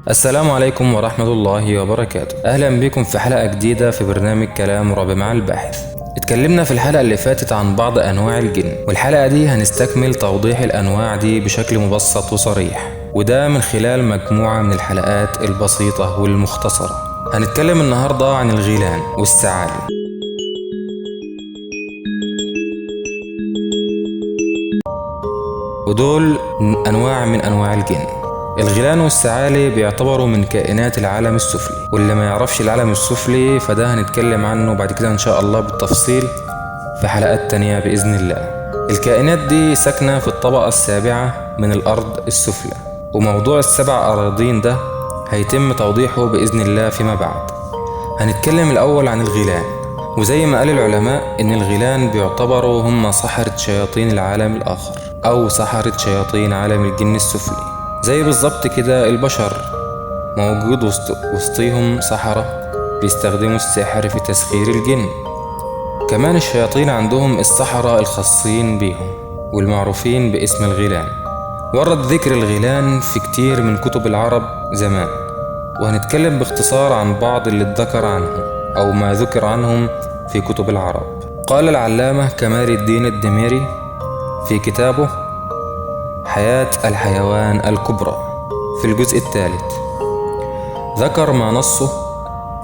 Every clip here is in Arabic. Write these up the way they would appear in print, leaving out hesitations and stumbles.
السلام عليكم ورحمة الله وبركاته. أهلا بكم في حلقة جديدة في برنامج كلام رعب مع الباحث. اتكلمنا في الحلقة اللي فاتت عن بعض أنواع الجن، والحلقة دي هنستكمل توضيح الأنواع دي بشكل مبسط وصريح، وده من خلال مجموعة من الحلقات البسيطة والمختصرة. هنتكلم النهاردة عن الغيلان والثعالب، ودول أنواع من أنواع الجن. الغيلان والثعالب بيعتبروا من كائنات العالم السفلي، واللي ما يعرفش العالم السفلي فده هنتكلم عنه بعد كده إن شاء الله بالتفصيل في حلقات تانية بإذن الله. الكائنات دي ساكنة في الطبقة السابعة من الأرض السفلى، وموضوع السبع أراضين ده هيتم توضيحه بإذن الله فيما بعد. هنتكلم الأول عن الغيلان، وزي ما قال العلماء إن الغيلان بيعتبروا هم سحرة شياطين العالم الآخر، أو سحرة شياطين عالم الجن السفلي. زي بالظبط كده البشر موجود وسطيهم سحرة بيستخدموا السحر في تسخير الجن. كمان الشياطين عندهم السحرة الخاصين بيهم والمعروفين باسم الغيلان. ورد ذكر الغيلان في كتير من كتب العرب زمان، وهنتكلم باختصار عن بعض اللي اتذكر عنهم أو ما ذكر عنهم في كتب العرب. قال العلامة كمال الدين الدميري في كتابه حياة الحيوان الكبرى في الجزء الثالث، ذكر ما نصه: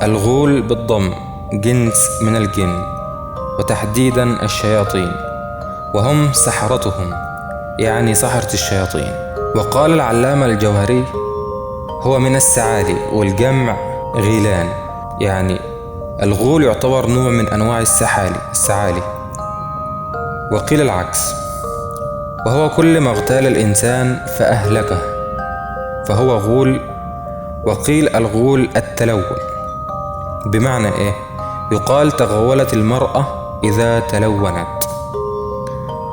الغول بالضم جنس من الجن، وتحديدا الشياطين، وهم سحرتهم، يعني سحرة الشياطين. وقال العلامة الجوهري: هو من الثعالي، والجمع غيلان، يعني الغول يعتبر نوع من أنواع الثعالي. وقيل العكس، وهو كل ما اغتال الإنسان فأهلكه فهو غول. وقيل الغول التلون، بمعنى إيه؟ يقال تغولت المرأة إذا تلونت،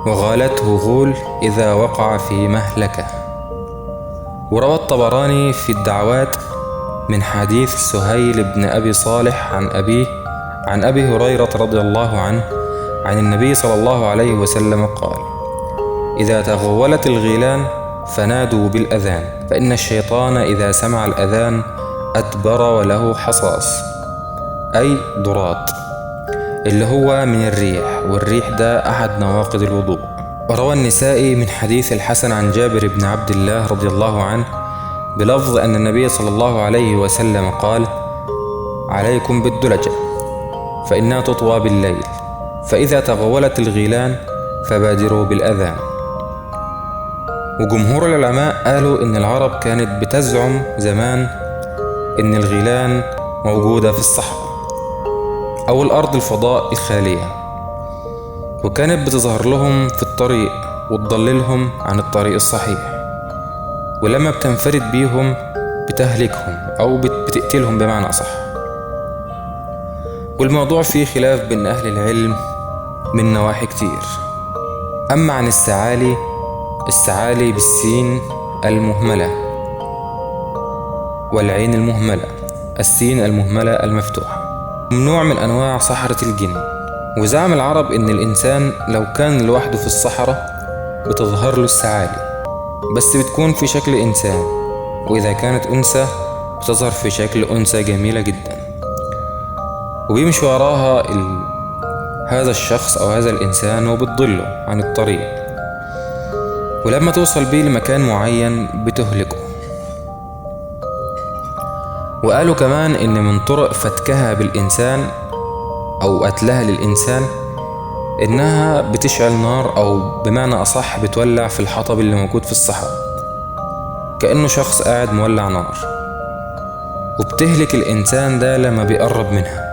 وغالته غول إذا وقع في مهلكة. وروى الطبراني في الدعوات من حديث سهيل بن أبي صالح عن أبي هريرة رضي الله عنه عن النبي صلى الله عليه وسلم قال: إذا تغولت الغيلان فنادوا بالأذان، فإن الشيطان إذا سمع الأذان أدبر وله حصاص، أي ضراط، اللي هو من الريح، والريح ده أحد نواقض الوضوء. وروى النسائي من حديث الحسن عن جابر بن عبد الله رضي الله عنه بلفظ أن النبي صلى الله عليه وسلم قال: عليكم بالدلجة فإنها تطوى بالليل، فإذا تغولت الغيلان فبادروا بالأذان. وجمهور العلماء قالوا إن العرب كانت بتزعم زمان إن الغيلان موجودة في الصحراء أو الأرض الفضاء الخالية، وكانت بتظهر لهم في الطريق وتضللهم عن الطريق الصحيح، ولما بتنفرد بيهم بتهلكهم أو بتقتلهم بمعنى أصح. والموضوع فيه خلاف بين أهل العلم من نواحي كتير. أما عن الثعالي بالسين المهملة والعين المهملة، السين المهملة المفتوحة، نوع من أنواع سحرة الجن. وزعم العرب إن الإنسان لو كان لوحده في الصحراء بتظهر له الثعالي، بس بتكون في شكل إنسان، وإذا كانت أنثى بتظهر في شكل أنثى جميلة جدا، وبيمشي وراها هذا الشخص أو هذا الإنسان وبتضله عن الطريق، ولما توصل بيه لمكان معين بتهلكه. وقالوا كمان إن من طرق فتكها بالإنسان أو قتلها للإنسان إنها بتشعل نار، أو بمعنى أصح بتولع في الحطب اللي موجود في الصحراء كأنه شخص قاعد مولع نار، وبتهلك الإنسان ده لما بيقرب منها.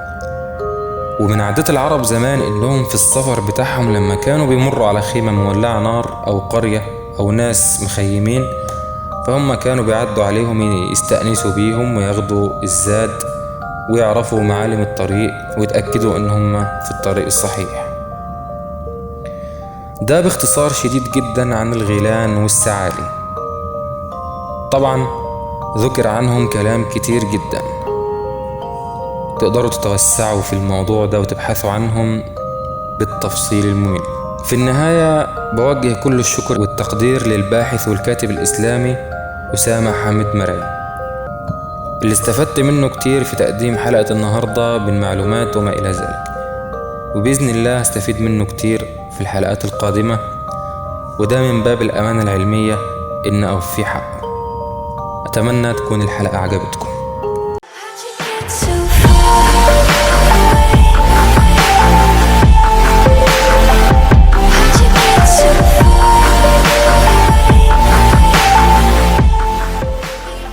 ومن عادات العرب زمان إنهم في السفر بتاعهم لما كانوا بيمروا على خيمة مولعة نار أو قرية أو ناس مخيمين، فهم كانوا بيعدوا عليهم يستأنسوا بيهم وياخدوا الزاد ويعرفوا معالم الطريق ويتأكدوا إنهم في الطريق الصحيح. ده باختصار شديد جدا عن الغيلان والثعالي. طبعا ذكر عنهم كلام كتير جدا، تقدروا تتوسعوا في الموضوع ده وتبحثوا عنهم بالتفصيل الممل. في النهاية بوجه كل الشكر والتقدير للباحث والكاتب الإسلامي أسامة حامد مراي. اللي استفدت منه كتير في تقديم حلقة النهاردة بالمعلومات وما إلى ذلك، وبإذن الله هستفيد منه كتير في الحلقات القادمة، وده من باب الأمانة العلمية إن أوفي حقه. أتمنى تكون الحلقة عجبتكم.